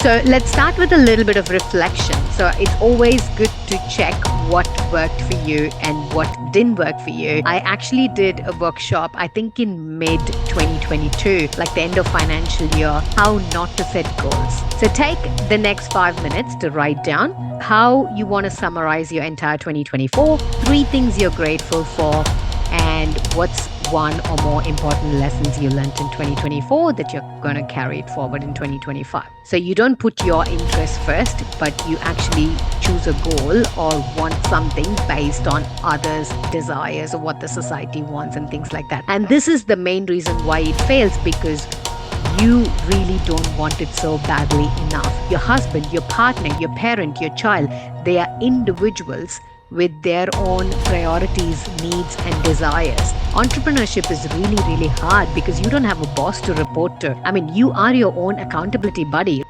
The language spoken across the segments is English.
So let's start with a little bit of reflection. So it's always good to check what worked for you and what didn't work for you. I actually did a workshop, I think in mid 2022, like the end of financial year, how not to set goals. So take the next 5 minutes to write down how you want to summarize your entire 2024, 3 things you're grateful for, and what's one or more important lessons you learned in 2024 that you're going to carry it forward in 2025. So you don't put your interests first, but you actually choose a goal or want something based on others' desires or what the society wants and things like that. And this is the main reason why it fails, because you really don't want it so badly enough. Your husband, your partner, your parent, your child, they are individuals with their own priorities, needs, and desires. Entrepreneurship is really, really hard because you don't have a boss to report to. I mean, you are your own accountability buddy.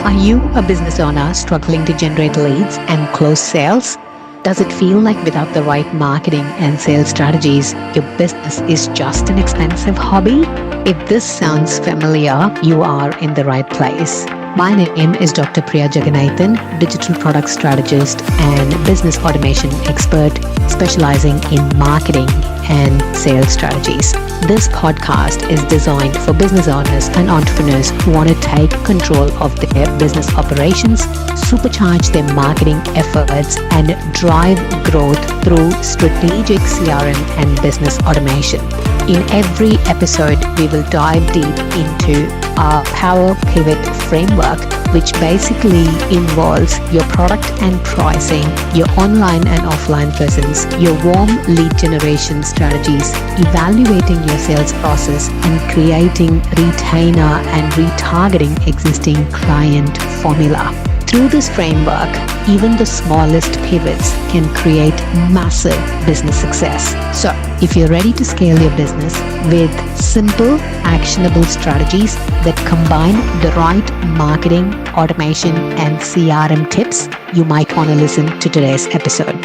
Are you a business owner struggling to generate leads and close sales? Does it feel like without the right marketing and sales strategies, your business is just an expensive hobby? If this sounds familiar, you are in the right place. My name is Dr. Priya Jagannathan, digital product strategist and business automation expert specializing in marketing and sales strategies. This podcast is designed for business owners and entrepreneurs who want to take control of their business operations, supercharge their marketing efforts, and drive growth through strategic CRM and business automation. In every episode, we will dive deep into our Power Pivot framework, which basically involves your product and pricing, your online and offline presence, your warm lead generation strategies, evaluating your sales process, and creating retainer and retargeting existing client formula. Through this framework, even the smallest pivots can create massive business success. So, if you're ready to scale your business with simple, actionable strategies that combine the right marketing, automation, and CRM tips, you might want to listen to today's episode.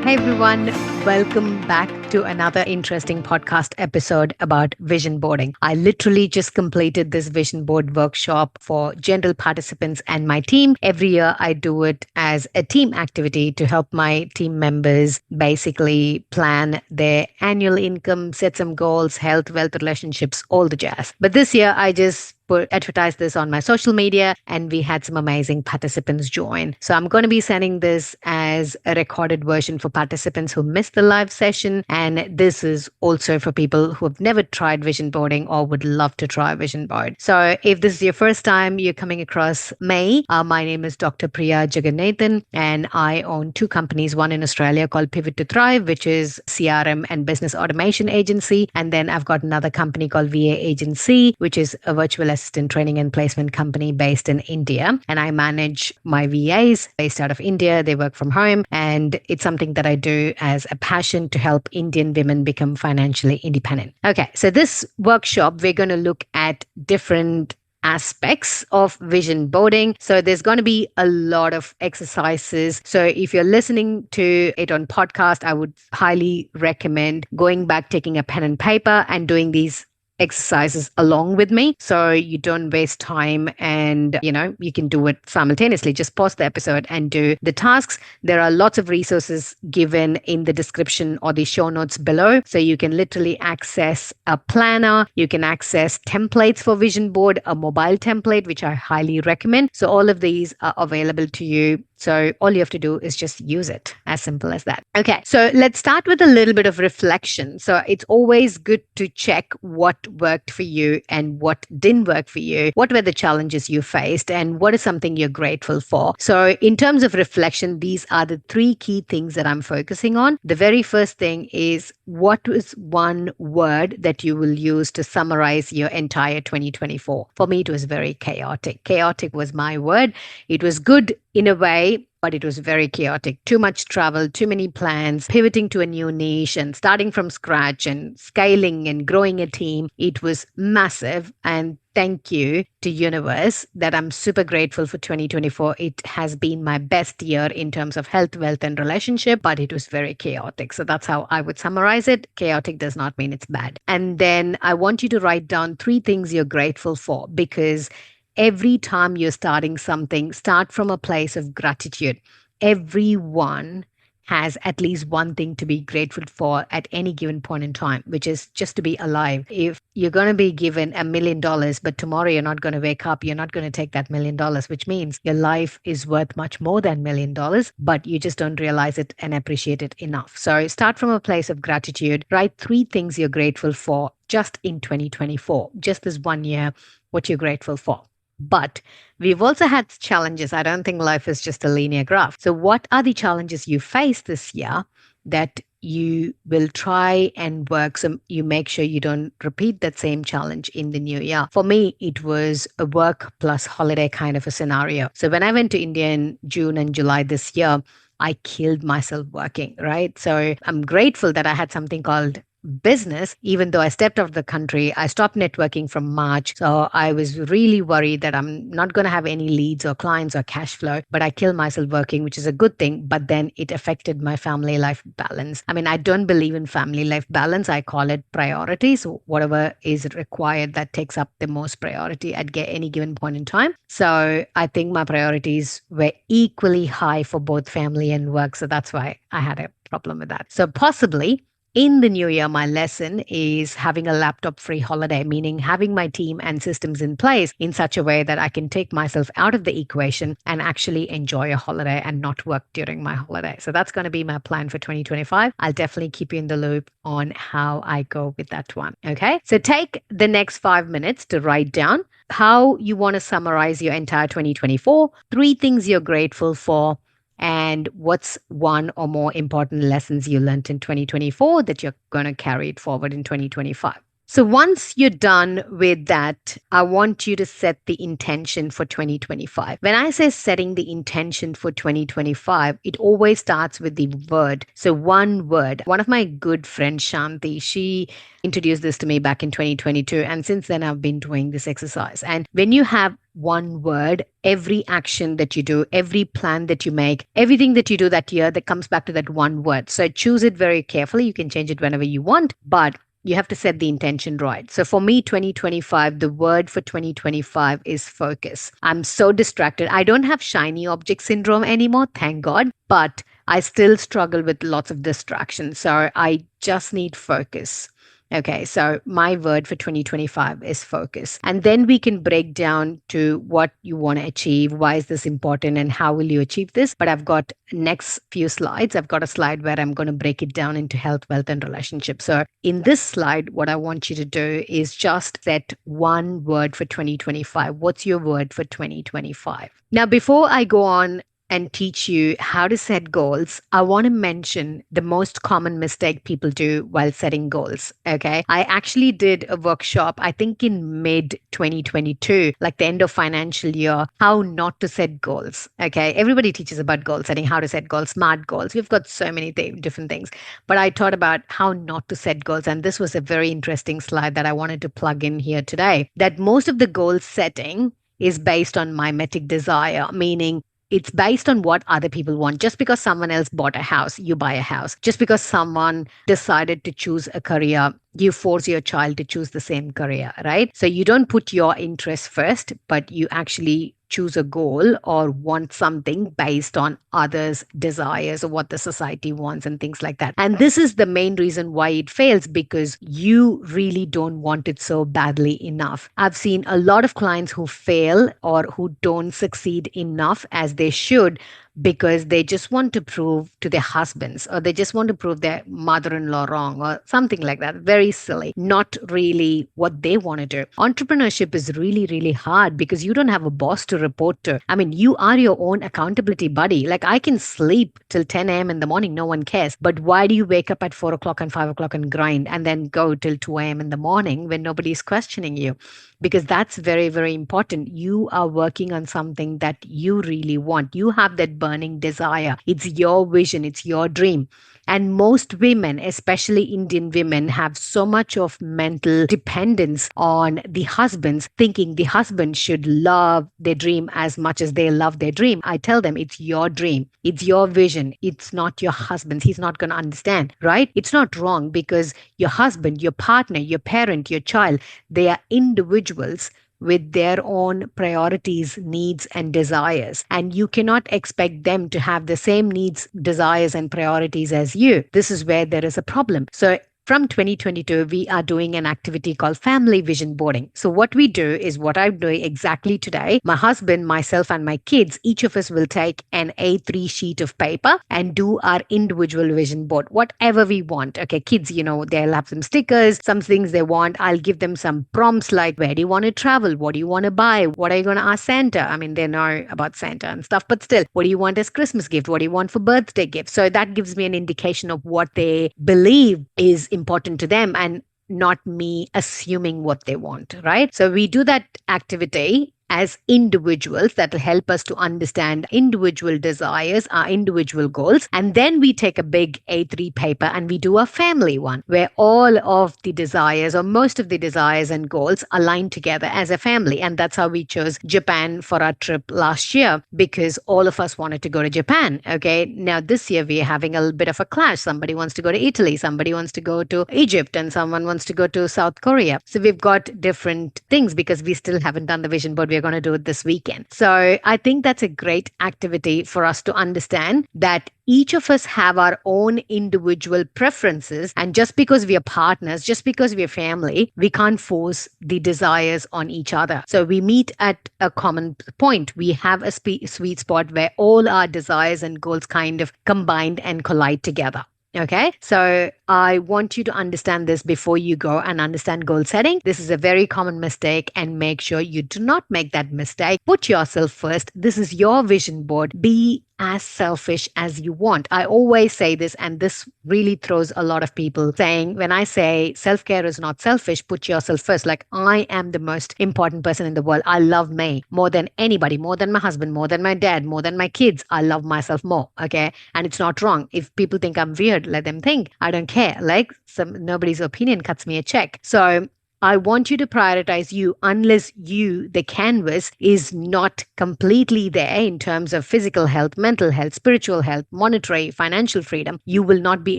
Hey everyone, welcome back to another interesting podcast episode about vision boarding. I literally just completed this vision board workshop for general participants and my team. Every year I do it as a team activity to help my team members basically plan their annual income, set some goals, health, wealth, relationships, all the jazz. But this year I just advertise this on my social media and we had some amazing participants join. So I'm going to be sending this as a recorded version for participants who missed the live session. And this is also for people who have never tried vision boarding or would love to try vision board. So if this is your first time you're coming across me, my name is Dr. Priya Jagannathan and I own 2 companies, one in Australia called Pivot to Thrive, which is CRM and business automation agency. And then I've got another company called VA Agency, which is a virtual assistant training and placement company based in India. And I manage my VAs based out of India. They work from home. And it's something that I do as a passion to help Indian women become financially independent. Okay, so this workshop, we're going to look at different aspects of vision boarding. So there's going to be a lot of exercises. So if you're listening to it on podcast, I would highly recommend going back, taking a pen and paper and doing these exercises along with me so you don't waste time and you can do it simultaneously. Just pause the episode and do the tasks. There are lots of resources given in the description or the show notes below, so you can literally access a planner, you can access templates for vision board, a mobile template which I highly recommend. So all of these are available to you. So all you have to do is just use it. As simple as that. Okay, so let's start with a little bit of reflection. So it's always good to check what worked for you and what didn't work for you. What were the challenges you faced and what is something you're grateful for? So in terms of reflection, these are the 3 key things that I'm focusing on. The very first thing is, what was one word that you will use to summarize your entire 2024? For me, it was very chaotic. Chaotic was my word. It was good in a way, but it was very chaotic. Too much travel, too many plans, pivoting to a new niche and starting from scratch and scaling and growing a team. It was massive. And thank you to universe that I'm super grateful for 2024. It has been my best year in terms of health, wealth, and relationship, but it was very chaotic. So that's how I would summarize it. Chaotic does not mean it's bad. And then I want you to write down three things you're grateful for, because every time you're starting something, start from a place of gratitude. Everyone has at least one thing to be grateful for at any given point in time, which is just to be alive. If you're going to be given $1 million, but tomorrow you're not going to wake up, you're not going to take that $1 million, which means your life is worth much more than $1 million, but you just don't realize it and appreciate it enough. So start from a place of gratitude. Write three things you're grateful for just in 2024, just this one year, what you're grateful for. But we've also had challenges. I don't think life is just a linear graph. So, what are the challenges you face this year that you will try and work so you make sure you don't repeat that same challenge in the new year? For me, it was a work plus holiday kind of a scenario. So, when I went to India in June and July this year, I killed myself working, right? So, I'm grateful that I had something called business. Even though I stepped out of the country, I stopped networking from March. So I was really worried that I'm not going to have any leads or clients or cash flow, but I killed myself working, which is a good thing. But then it affected my family life balance. I mean, I don't believe in family life balance. I call it priorities. So whatever is required that takes up the most priority at any given point in time. So I think my priorities were equally high for both family and work. So that's why I had a problem with that. So possibly in the new year, my lesson is having a laptop free holiday, meaning having my team and systems in place in such a way that I can take myself out of the equation and actually enjoy a holiday and not work during my holiday. So that's going to be my plan for 2025. I'll definitely keep you in the loop on how I go with that one. Okay. So take the next 5 minutes to write down how you want to summarize your entire 2024, three things you're grateful for, and what's one or more important lessons you learned in 2024 that you're going to carry it forward in 2025. So once you're done with that, I want you to set the intention for 2025. When I say setting the intention for 2025, it always starts with the word. So one word. One of my good friends, Shanti, she introduced this to me back in 2022. And since then, I've been doing this exercise. And when you have one word, every action that you do, every plan that you make, everything that you do that year, that comes back to that one word. So choose it very carefully. You can change it whenever you want, but you have to set the intention right. So for me, 2025, the word for 2025 is focus. I'm so distracted. I don't have shiny object syndrome anymore, thank God, but I still struggle with lots of distractions. So I just need focus. Okay, so my word for 2025 is focus. And then we can break down to what you want to achieve. Why is this important and how will you achieve this? But I've got next few slides. I've got a slide where I'm going to break it down into health, wealth, and relationships. So in this slide, what I want you to do is just set one word for 2025. What's your word for 2025? Now, before I go on and teach you how to set goals, I want to mention the most common mistake people do while setting goals. Okay. I actually did a workshop, I think in mid 2022, like the end of financial year, how not to set goals. Okay. Everybody teaches about goal setting, how to set goals, SMART goals. We've got so many different things, but I taught about how not to set goals. And this was a very interesting slide that I wanted to plug in here today, that most of the goal setting is based on mimetic desire, meaning it's based on what other people want. Just because someone else bought a house, you buy a house. Just because someone decided to choose a career, you force your child to choose the same career, right? So you don't put your interest first, but you actually choose a goal or want something based on others' desires or what the society wants and things like that. And this is the main reason why it fails, because you really don't want it so badly enough. I've seen a lot of clients who fail or who don't succeed enough as they should because they just want to prove to their husbands or they just want to prove their mother-in-law wrong or something like that. Very silly, not really what they want to do. Entrepreneurship is really, really hard because you don't have a boss to report to. I mean, you are your own accountability buddy. Like I can sleep till 10 a.m. in the morning, no one cares. But why do you wake up at 4 o'clock and 5 o'clock and grind and then go till 2 a.m. in the morning when nobody's questioning you? because that's very, very important. You are working on something that you really want. You have that burning desire. It's your vision, it's your dream. And most women, especially Indian women, have so much of mental dependence on the husbands, thinking the husband should love their dream as much as they love their dream. I tell them it's your dream, it's your vision, it's not your husband's. He's not going to understand, right? It's not wrong because your husband, your partner, your parent, your child, they are individuals with their own priorities, needs, and desires. And you cannot expect them to have the same needs, desires, and priorities as you. This is where there is a problem. So from 2022, we are doing an activity called family vision boarding. So, what we do is what I'm doing exactly today. My husband, myself, and my kids, each of us will take an A3 sheet of paper and do our individual vision board, whatever we want. Okay, kids, they'll have some stickers, some things they want. I'll give them some prompts like, where do you want to travel? What do you want to buy? What are you going to ask Santa? I mean, they know about Santa and stuff, but still, what do you want as Christmas gift? What do you want for birthday gift? So, that gives me an indication of what they believe is important to them and not me assuming what they want, right? So we do that activity as individuals that will help us to understand individual desires, our individual goals. And then we take a big A3 paper and we do a family one where all of the desires or most of the desires and goals align together as a family. And that's how we chose Japan for our trip last year because all of us wanted to go to Japan. Okay. Now this year we're having a little bit of a clash. Somebody wants to go to Italy, somebody wants to go to Egypt, and someone wants to go to South Korea. So we've got different things because we still haven't done the vision board. We're going to do it this weekend. So I think that's a great activity for us to understand that each of us have our own individual preferences. And just because we are partners, just because we are family, we can't force the desires on each other. So we meet at a common point. We have a sweet spot where all our desires and goals kind of combined and collide together. Okay, so I want you to understand this before you go and understand goal setting. This is a very common mistake, and make sure you do not make that mistake. Put yourself first. This is your vision board. Be as selfish as you want. I always say this, and this really throws a lot of people saying, when I say self-care is not selfish, put yourself first. Like, I am the most important person in the world. I love me more than anybody, more than my husband, more than my dad, more than my kids. I love myself more. Okay. And it's not wrong. If people think I'm weird, let them think. I don't care. Like, nobody's opinion cuts me a check. So I want you to prioritize you unless you, the canvas, is not completely there in terms of physical health, mental health, spiritual health, monetary, financial freedom. You will not be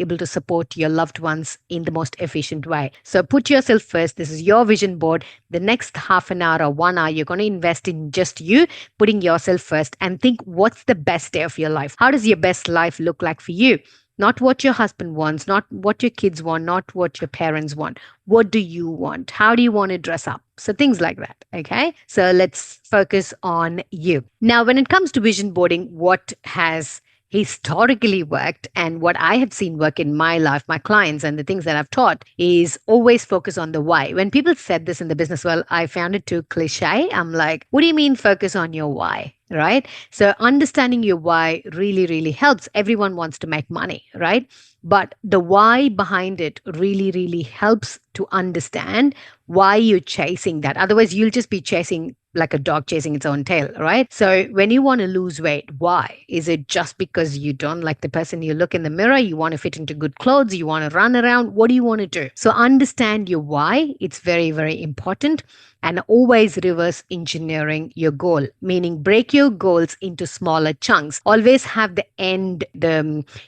able to support your loved ones in the most efficient way. So put yourself first. This is your vision board. The next half an hour or 1 hour, you're going to invest in just you, putting yourself first, and think, what's the best day of your life? How does your best life look like for you? Not what your husband wants, not what your kids want, not what your parents want. What do you want? How do you want to dress up? So things like that. Okay. So let's focus on you. Now, when it comes to vision boarding, what has historically worked and what I have seen work in my life, my clients, and the things that I've taught is always focus on the why. When people said this in the business world, I found it too cliche. I'm like, what do you mean focus on your why? Right? So understanding your why really, really helps. Everyone wants to make money, right? But the why behind it really, really helps to understand why you're chasing that. Otherwise, you'll just be chasing like a dog chasing its own tail, right? So when you want to lose weight, why? Is it just because you don't like the person you look in the mirror? You want to fit into good clothes? You want to run around? What do you want to do? So understand your why. It's very, very important. And always reverse engineering your goal, meaning break your goals into smaller chunks. Always have the end,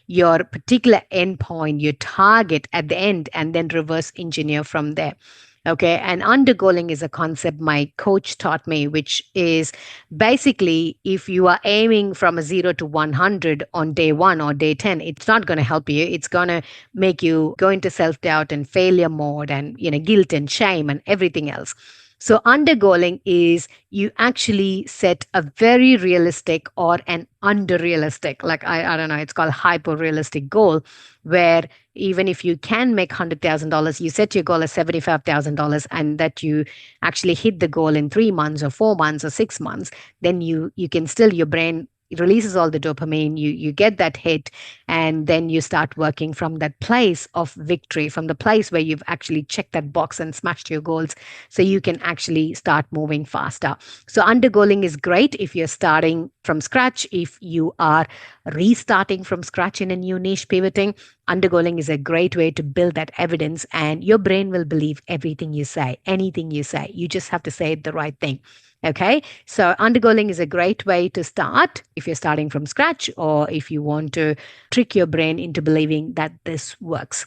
your particular end point, your target at the end, and then reverse engineer from there. Okay. And undergoaling is a concept my coach taught me, which is basically if you are aiming from a 0 to 100 on day 1 or day 10, it's not going to help you. It's going to make you go into self-doubt and failure mode and, guilt and shame and everything else. So undergoaling is you actually set a very realistic or an under-realistic, like I don't know, it's called hyper-realistic goal, where even if you can make $100,000, you set your goal as $75,000 and that you actually hit the goal in 3 months or 4 months or 6 months, then you can still, your brain it releases all the dopamine, you get that hit, and then you start working from that place of victory, from the place where you've actually checked that box and smashed your goals, so you can actually start moving faster. So undergoaling is great if you're starting from scratch. If you are restarting from scratch in a new niche, pivoting, undergoaling is a great way to build that evidence, and your brain will believe everything you say, anything you say. You just have to say the right thing. Okay, so undergoaling is a great way to start if you're starting from scratch, or if you want to trick your brain into believing that this works.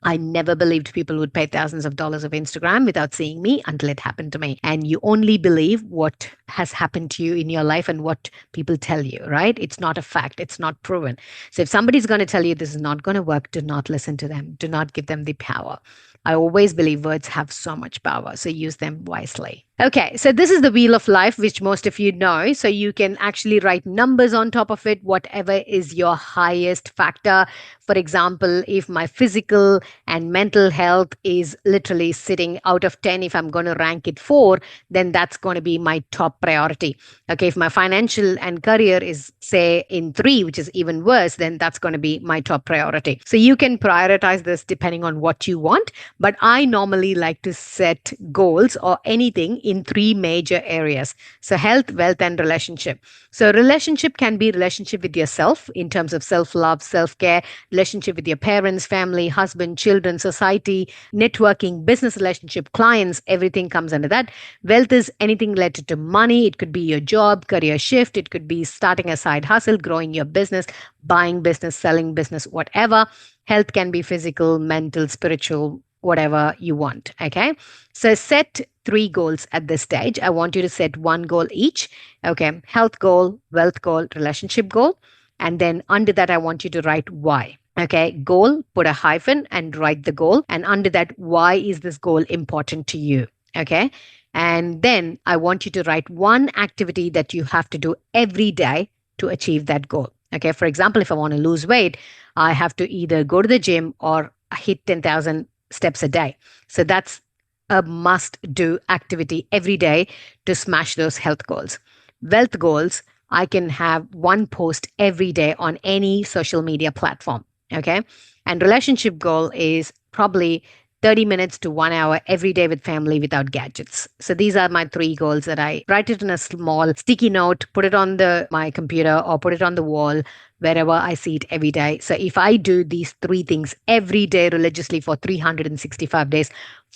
I never believed people would pay thousands of dollars of Instagram without seeing me until it happened to me. And you only believe what has happened to you in your life and what people tell you, right? It's not a fact, it's not proven. So if somebody's going to tell you this is not going to work, do not listen to them. Do not give them the power. I always believe words have so much power, so use them wisely. Okay, so this is the wheel of life, which most of you know. So you can actually write numbers on top of it, whatever is your highest factor. For example, if my physical and mental health is literally sitting out of 10, if I'm going to rank it 4, then that's going to be my top priority. Okay, if my financial and career is, say, in 3, which is even worse, then that's going to be my top priority. So you can prioritize this depending on what you want. But I normally like to set goals or anything in 3 major areas. So health, wealth, and relationship. So relationship can be relationship with yourself in terms of self-love, self-care, relationship with your parents, family, husband, children, society, networking, business relationship, clients, everything comes under that. Wealth is anything related to money. It could be your job, career shift. It could be starting a side hustle, growing your business, buying business, selling business, whatever. Health can be physical, mental, spiritual, whatever you want. Okay. So set 3 goals at this stage. I want you to set 1 goal each. Okay. Health goal, wealth goal, relationship goal. And then under that, I want you to write why. Okay. Goal, put a hyphen and write the goal. And under that, why is this goal important to you? Okay. And then I want you to write 1 activity that you have to do every day to achieve that goal. Okay. For example, if I want to lose weight, I have to either go to the gym or hit 10,000 steps a day. So that's a must do activity every day to smash those health goals. Wealth goals, I can have 1 post every day on any social media platform. Okay. And relationship goal is probably 30 minutes to 1 hour every day with family without gadgets. So these are my 3 goals that I write it in a small sticky note, put it on my computer or put it on the wall wherever I see it every day. So if I do these 3 things every day religiously for 365 days,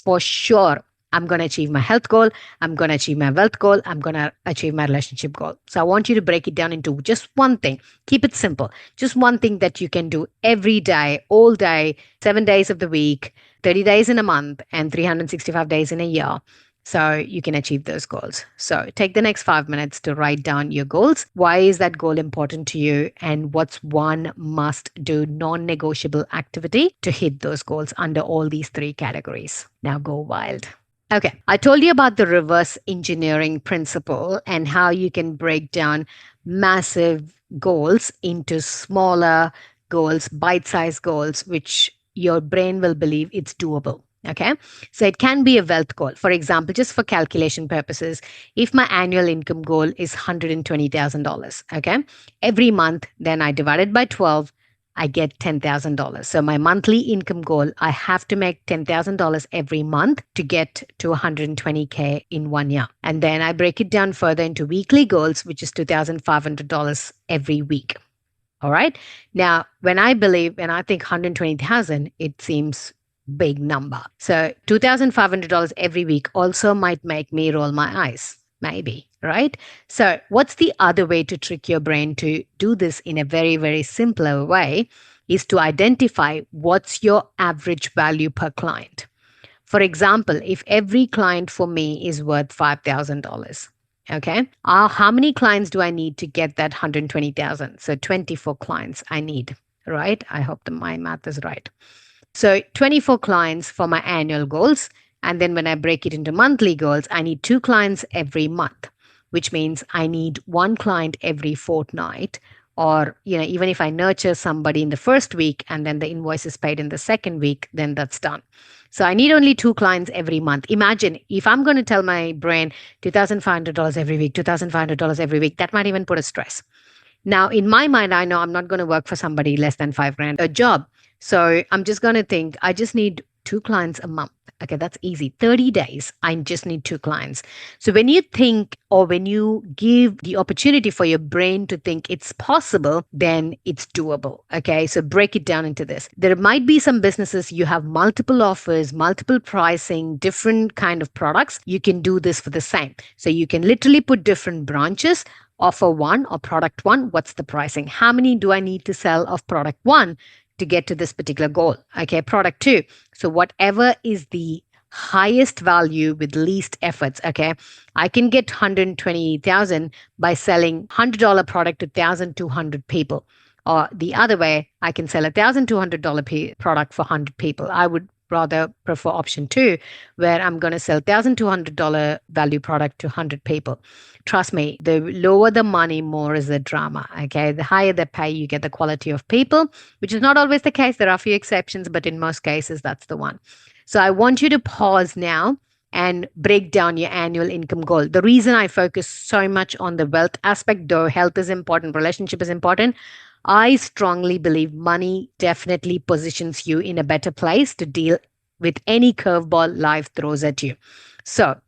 for sure, I'm going to achieve my health goal. I'm going to achieve my wealth goal. I'm going to achieve my relationship goal. So I want you to break it down into just one thing. Keep it simple. Just one thing that you can do every day, all day, 7 days of the week, 30 days in a month, and 365 days in a year. So you can achieve those goals. So take the next 5 minutes to write down your goals. Why is that goal important to you? And what's 1 must do, non negotiable activity to hit those goals under all these 3 categories? Now go wild. Okay, I told you about the reverse engineering principle and how you can break down massive goals into smaller goals, bite sized goals, which your brain will believe it's doable. Okay, so it can be a wealth goal. For example, just for calculation purposes, if my annual income goal is $120,000, okay, every month, then I divide it by 12, I get $10,000. So my monthly income goal, I have to make $10,000 every month to get to 120K in 1 year. And then I break it down further into weekly goals, which is $2,500 every week. All right. Now, when I think 120,000, it seems big number. So $2,500 every week also might make me roll my eyes. Maybe, right? So what's the other way to trick your brain to do this in a very, very simpler way is to identify what's your average value per client. For example, if every client for me is worth $5,000, okay, how many clients do I need to get that 120,000? So 24 clients I need, right? I hope my math is right. So 24 clients for my annual goals. And then when I break it into monthly goals, I need 2 clients every month, which means I need 1 client every fortnight. Or, even if I nurture somebody in the first week and then the invoice is paid in the second week, then that's done. So I need only 2 clients every month. Imagine if I'm going to tell my brain $2,500 every week, $2,500 every week, that might even put a stress. Now, in my mind, I know I'm not going to work for somebody less than 5 grand a job. So I'm just going to think I just need two clients a month. Okay, that's easy. 30 days, I just need two clients. So when you think or when you give the opportunity for your brain to think it's possible, then it's doable. Okay, so break it down into this. There might be some businesses you have multiple offers, multiple pricing, different kind of products. You can do this for the same. So you can literally put different branches. Offer one or product one, what's the pricing? How many do I need to sell of product one to get to this particular goal? Okay, product two. So, whatever is the highest value with least efforts, okay, I can get 120,000 by selling $100 product to 1,200 people. Or the other way, I can sell $1,200 product for 100 people. I would rather prefer option two, where I'm going to sell $1,200 value product to 100 people. Trust me, the lower the money, more is the drama. Okay. The higher the pay, you get the quality of people, which is not always the case. There are a few exceptions, but in most cases, that's the one. So I want you to pause now and break down your annual income goal. The reason I focus so much on the wealth aspect, though health is important, relationship is important, I strongly believe money definitely positions you in a better place to deal with any curveball life throws at you. So,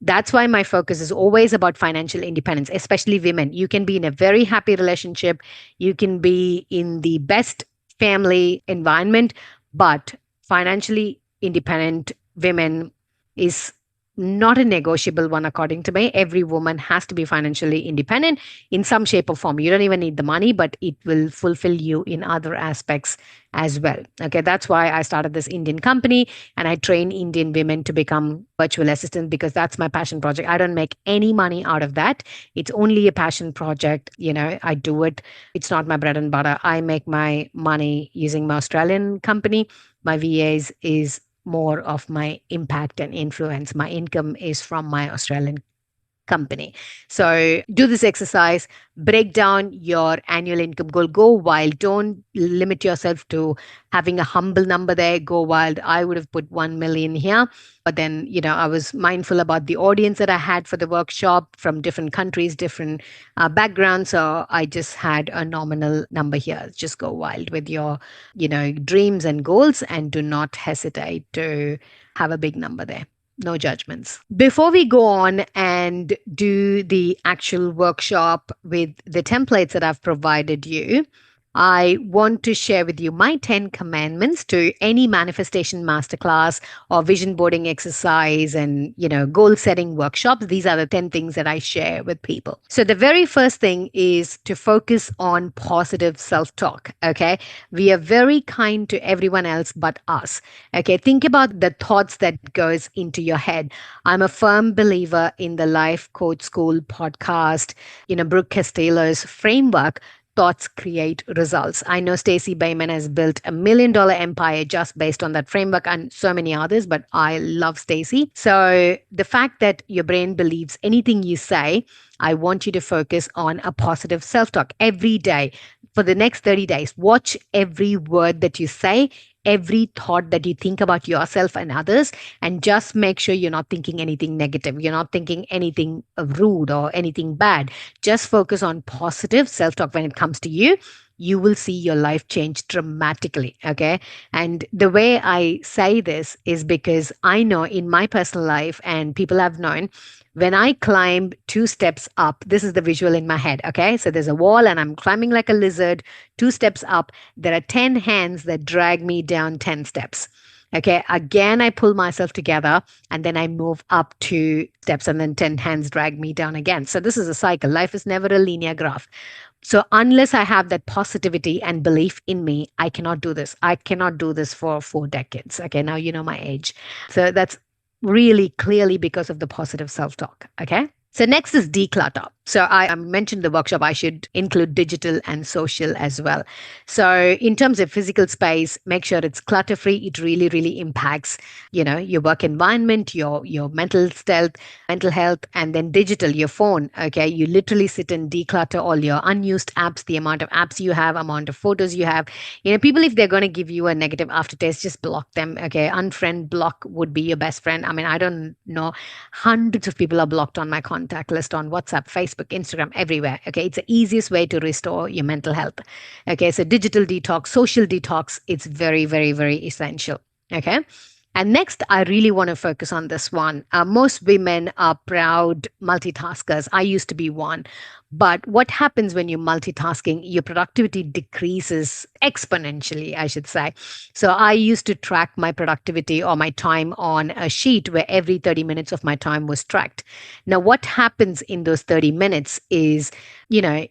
that's why my focus is always about financial independence, especially women. You can be in a very happy relationship, you can be in the best family environment, but financially independent women is not a negotiable one, according to me. Every woman has to be financially independent in some shape or form. You don't even need the money, but it will fulfill you in other aspects as well. Okay, that's why I started this Indian company and I train Indian women to become virtual assistants because that's my passion project. I don't make any money out of that. It's only a passion project. I do it. It's not my bread and butter. I make my money using my Australian company. My VAs is more of my impact and influence. My income is from my Australian company. So do this exercise, break down your annual income goal, go wild. Don't limit yourself to having a humble number there, go wild. I would have put 1 million here. But then, I was mindful about the audience that I had for the workshop from different countries, different backgrounds. So I just had a nominal number here. Just go wild with your, dreams and goals and do not hesitate to have a big number there. No judgments. Before we go on and do the actual workshop with the templates that I've provided you, I want to share with you my 10 commandments to any manifestation masterclass or vision boarding exercise and, goal setting workshops. These are the 10 things that I share with people. So the very first thing is to focus on positive self-talk. Okay. We are very kind to everyone else but us. Okay. Think about the thoughts that goes into your head. I'm a firm believer in the Life Coach School podcast, Brooke Castillo's framework. Thoughts create results. I know Stacey Bayman has built $1 million empire just based on that framework and so many others, but I love Stacey. So the fact that your brain believes anything you say, I want you to focus on a positive self-talk every day. For the next 30 days, watch every word that you say, every thought that you think about yourself and others, and just make sure you're not thinking anything negative. You're not thinking anything rude or anything bad. Just focus on positive self-talk when it comes to you. You will see your life change dramatically. Okay. And the way I say this is because I know in my personal life, and people have known, when I climb 2 steps up, this is the visual in my head. Okay. So there's a wall and I'm climbing like a lizard, 2 steps up. There are 10 hands that drag me down 10 steps. Okay. Again, I pull myself together and then I move up 2 steps and then 10 hands drag me down again. So this is a cycle. Life is never a linear graph. So unless I have that positivity and belief in me, I cannot do this. I cannot do this for 4 decades. Okay. Now you know my age. So that's really clearly because of the positive self-talk. Okay. So next is declutter. So I mentioned the workshop, I should include digital and social as well. So in terms of physical space, make sure it's clutter free. It really, really impacts, your work environment, your mental health, and then digital, your phone. Okay. You literally sit and declutter all your unused apps, the amount of apps you have, amount of photos you have. People, if they're going to give you a negative aftertaste, just block them. Okay. Unfriend, block would be your best friend. I mean, I don't know. Hundreds of people are blocked on my contact list on WhatsApp, Facebook, Facebook, Instagram, everywhere. Okay. It's the easiest way to restore your mental health. Okay. So digital detox, social detox, it's very, very, very essential. Okay. And next, I really want to focus on this one. Most women are proud multitaskers. I used to be one. But what happens when you're multitasking? Your productivity decreases exponentially, I should say. So I used to track my productivity or my time on a sheet where every 30 minutes of my time was tracked. Now, what happens in those 30 minutes is,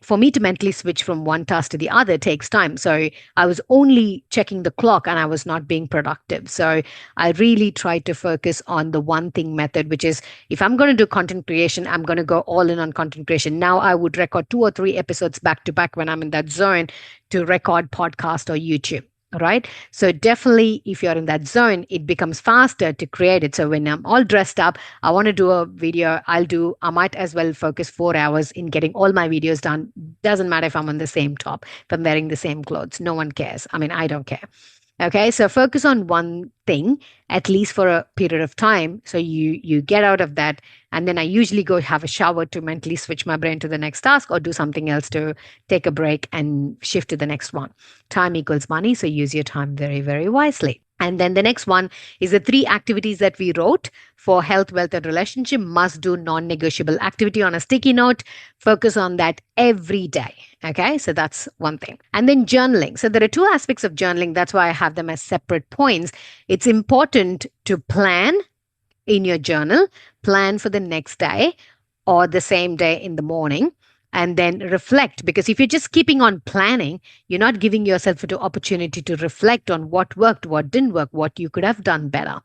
for me to mentally switch from one task to the other takes time. So I was only checking the clock and I was not being productive. So I really try to focus on the one thing method, which is if I'm going to do content creation, I'm going to go all in on content creation. Now I would record 2 or 3 episodes back to back when I'm in that zone to record podcast or YouTube. Right. So definitely if you're in that zone, it becomes faster to create it. So when I'm all dressed up, I want to do a video, I might as well focus 4 hours in getting all my videos done. Doesn't matter if I'm on the same top, if I'm wearing the same clothes. No one cares. I mean, I don't care. Okay, so focus on one thing at least for a period of time. So you get out of that, and then I usually go have a shower to mentally switch my brain to the next task or do something else to take a break and shift to the next one. Time equals money, so use your time very, very wisely. And then the next one is the 3 activities that we wrote for health, wealth, and relationship must do non negotiable activity on a sticky note. Focus on that every day. Okay, so that's one thing. And then journaling. So there are 2 aspects of journaling. That's why I have them as separate points. It's important to plan in your journal, plan for the next day or the same day in the morning. And then reflect, because if you're just keeping on planning, you're not giving yourself the opportunity to reflect on what worked, what didn't work, what you could have done better.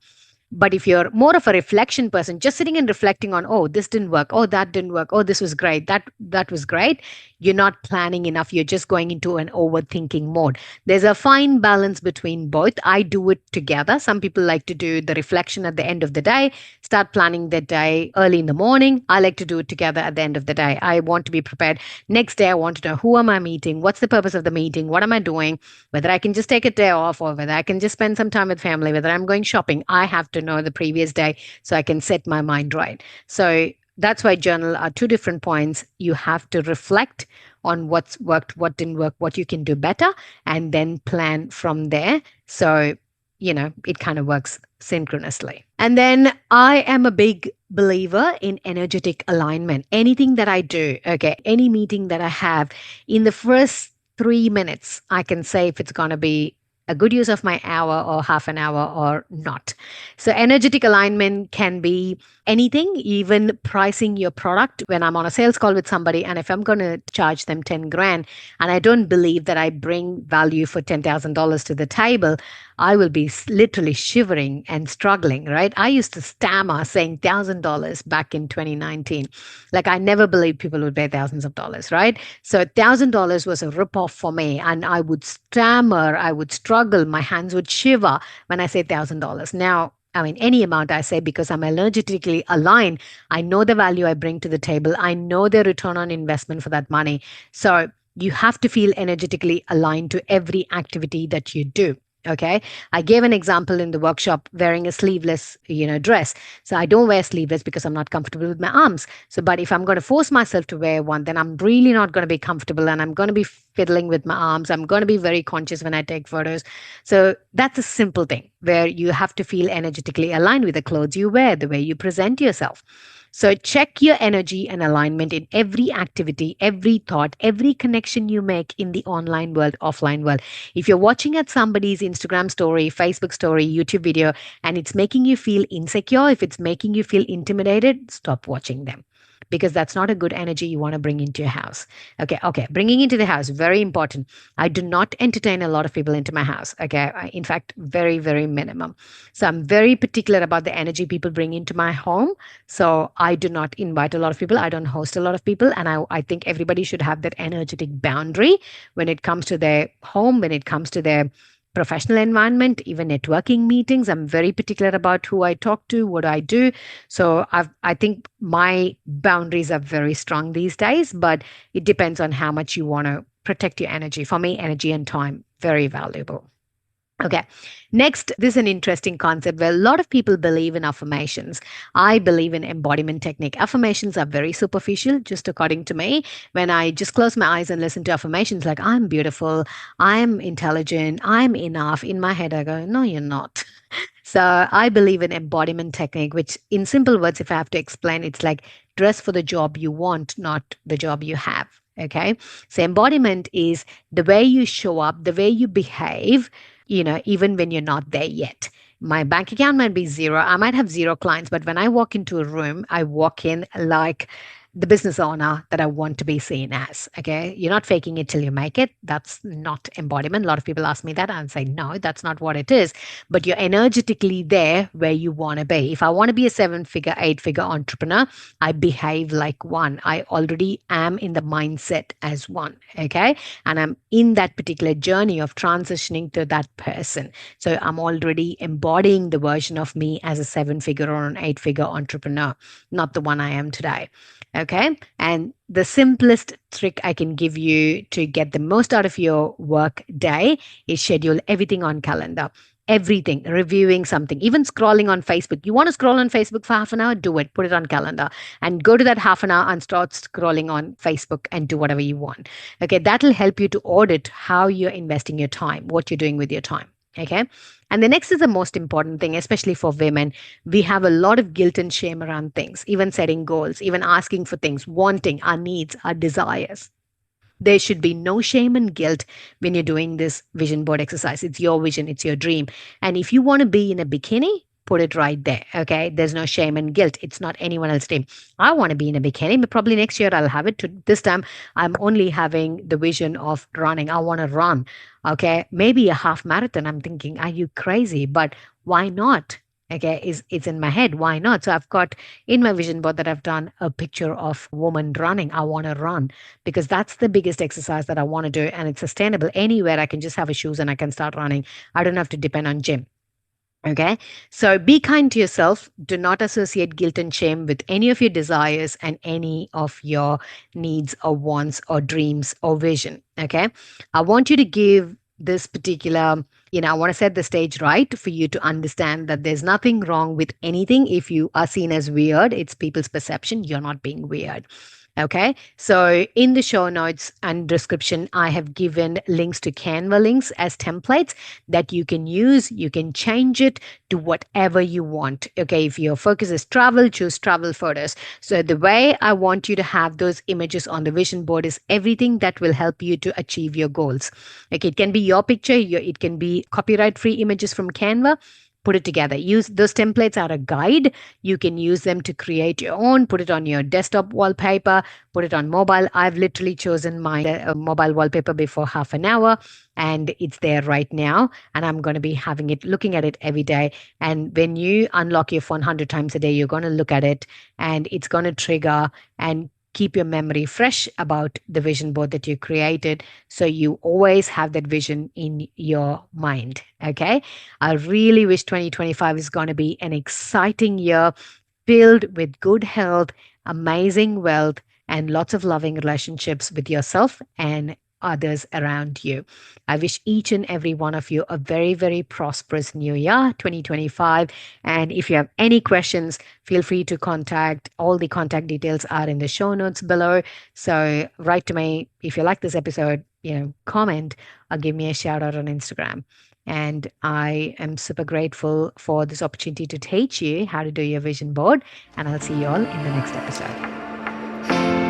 But if you're more of a reflection person, just sitting and reflecting on, oh, this didn't work, oh, that didn't work, oh, this was great, that was great, you're not planning enough. You're just going into an overthinking mode. There's a fine balance between both. I do it together. Some people like to do the reflection at the end of the day, start planning their day early in the morning. I like to do it together at the end of the day. I want to be prepared. Next day, I want to know who am I meeting? What's the purpose of the meeting? What am I doing? Whether I can just take a day off or whether I can just spend some time with family, whether I'm going shopping. I have to know the previous day so I can set my mind right. So that's why journal are 2 different points. You have to reflect on what's worked, what didn't work, what you can do better, and then plan from there. So, it kind of works synchronously. And then I am a big believer in energetic alignment. Anything that I do, okay, any meeting that I have, in the first 3 minutes, I can say if it's going to be a good use of my hour or half an hour or not. So energetic alignment can be anything, even pricing your product. When I'm on a sales call with somebody and if I'm going to charge them 10 grand and I don't believe that I bring value for $10,000 to the table, I will be literally shivering and struggling, right? I used to stammer saying $1,000 back in 2019. Like I never believed people would pay thousands of dollars, right? So $1,000 was a ripoff for me. And I would stammer, I would struggle, my hands would shiver when I say $1,000. Now, I mean, any amount I say because I'm energetically aligned. I know the value I bring to the table. I know the return on investment for that money. So you have to feel energetically aligned to every activity that you do. Okay. I gave an example in the workshop wearing a sleeveless, dress. So I don't wear sleeveless because I'm not comfortable with my arms. So, but if I'm going to force myself to wear one, then I'm really not going to be comfortable and I'm going to be fiddling with my arms. I'm going to be very conscious when I take photos. So that's a simple thing where you have to feel energetically aligned with the clothes you wear, the way you present yourself. So check your energy and alignment in every activity, every thought, every connection you make in the online world, offline world. If you're watching at somebody's Instagram story, Facebook story, YouTube video, and it's making you feel insecure, if it's making you feel intimidated, stop watching them. Because that's not a good energy you want to bring into your house. Okay. Bringing into the house, very important. I do not entertain a lot of people into my house. Okay. In fact, very, very minimum. So I'm very particular about the energy people bring into my home. So I do not invite a lot of people. I don't host a lot of people. And I think everybody should have that energetic boundary when it comes to their home, when it comes to their professional environment, even networking meetings. I'm very particular about who I talk to, what I do. So I think my boundaries are very strong these days, but it depends on how much you want to protect your energy. For me, energy and time, very valuable. Okay. Next, this is an interesting concept where a lot of people believe in affirmations. I believe in embodiment technique. Affirmations are very superficial, just according to me. When I just close my eyes and listen to affirmations like, I'm beautiful, I'm intelligent, I'm enough, in my head, I go, no, you're not. So I believe in embodiment technique, which in simple words, if I have to explain, it's like dress for the job you want, not the job you have. Okay. So embodiment is the way you show up, the way you behave, even when you're not there yet. My bank account might be zero. I might have zero clients, but when I walk into a room, I walk in like the business owner that I want to be seen as. Okay. You're not faking it till you make it. That's not embodiment. A lot of people ask me that and say, no, that's not what it is. But you're energetically there where you want to be. If I want to be a 7-figure, 8-figure entrepreneur, I behave like one. I already am in the mindset as one. Okay. And I'm in that particular journey of transitioning to that person. So I'm already embodying the version of me as a 7-figure or an 8-figure entrepreneur, not the one I am today. Okay. And the simplest trick I can give you to get the most out of your work day is schedule everything on calendar. Everything, reviewing something, even scrolling on Facebook. You want to scroll on Facebook for half an hour? Do it. Put it on calendar and go to that half an hour and start scrolling on Facebook and do whatever you want. Okay. That'll help you to audit how you're investing your time, what you're doing with your time. Okay. And the next is the most important thing, especially for women. We have a lot of guilt and shame around things, even setting goals, even asking for things, wanting our needs, our desires. There should be no shame and guilt when you're doing this vision board exercise. It's your vision, it's your dream. And if you want to be in a bikini, put it right there. Okay. There's no shame and guilt. It's not anyone else's dream. I want to be in a bikini, but probably next year I'll have it. This time I'm only having the vision of running. I want to run. Okay. Maybe a half marathon. I'm thinking, are you crazy? But why not? Okay, it's in my head. Why not? So I've got in my vision board that I've done a picture of a woman running. I want to run because that's the biggest exercise that I want to do, and it's sustainable. Anywhere I can just have a shoes and I can start running. I don't have to depend on gym. Okay. So be kind to yourself. Do not associate guilt and shame with any of your desires and any of your needs or wants or dreams or vision. Okay. I want you to give this particular, I want to set the stage right for you to understand that there's nothing wrong with anything. If you are seen as weird, it's people's perception. You're not being weird. Okay. So in the show notes and description, I have given links to Canva links as templates that you can use. You can change it to whatever you want. Okay. If your focus is travel, choose travel photos. So the way I want you to have those images on the vision board is everything that will help you to achieve your goals. Okay. It can be your picture. It can be copyright free images from Canva. Put it together. Use those templates are a guide. You can use them to create your own, put it on your desktop wallpaper, put it on mobile. I've literally chosen my mobile wallpaper before half an hour and it's there right now. And I'm going to be having it, looking at it every day. And when you unlock your phone 100 times a day, you're going to look at it and it's going to trigger and keep your memory fresh about the vision board that you created. So you always have that vision in your mind. Okay. I really wish 2025 is going to be an exciting year filled with good health, amazing wealth, and lots of loving relationships with yourself and others around you. I wish each and every one of you a very, very prosperous new year, 2025. And if you have any questions, feel free to contact. All the contact details are in the show notes below. So write to me if you like this episode, comment or give me a shout out on Instagram. And I am super grateful for this opportunity to teach you how to do your vision board. And I'll see you all in the next episode.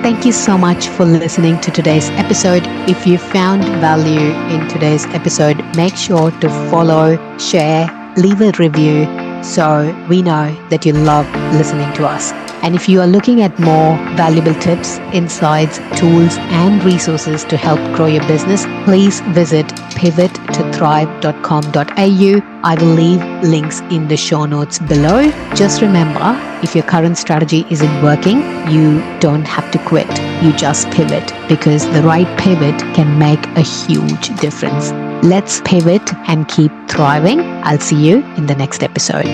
Thank you so much for listening to today's episode. If you found value in today's episode, make sure to follow, share, leave a review so we know that you love listening to us. And if you are looking at more valuable tips, insights, tools, and resources to help grow your business, please visit pivottothrive.com.au. I will leave links in the show notes below. Just remember, if your current strategy isn't working, you don't have to quit. You just pivot because the right pivot can make a huge difference. Let's pivot and keep thriving. I'll see you in the next episode.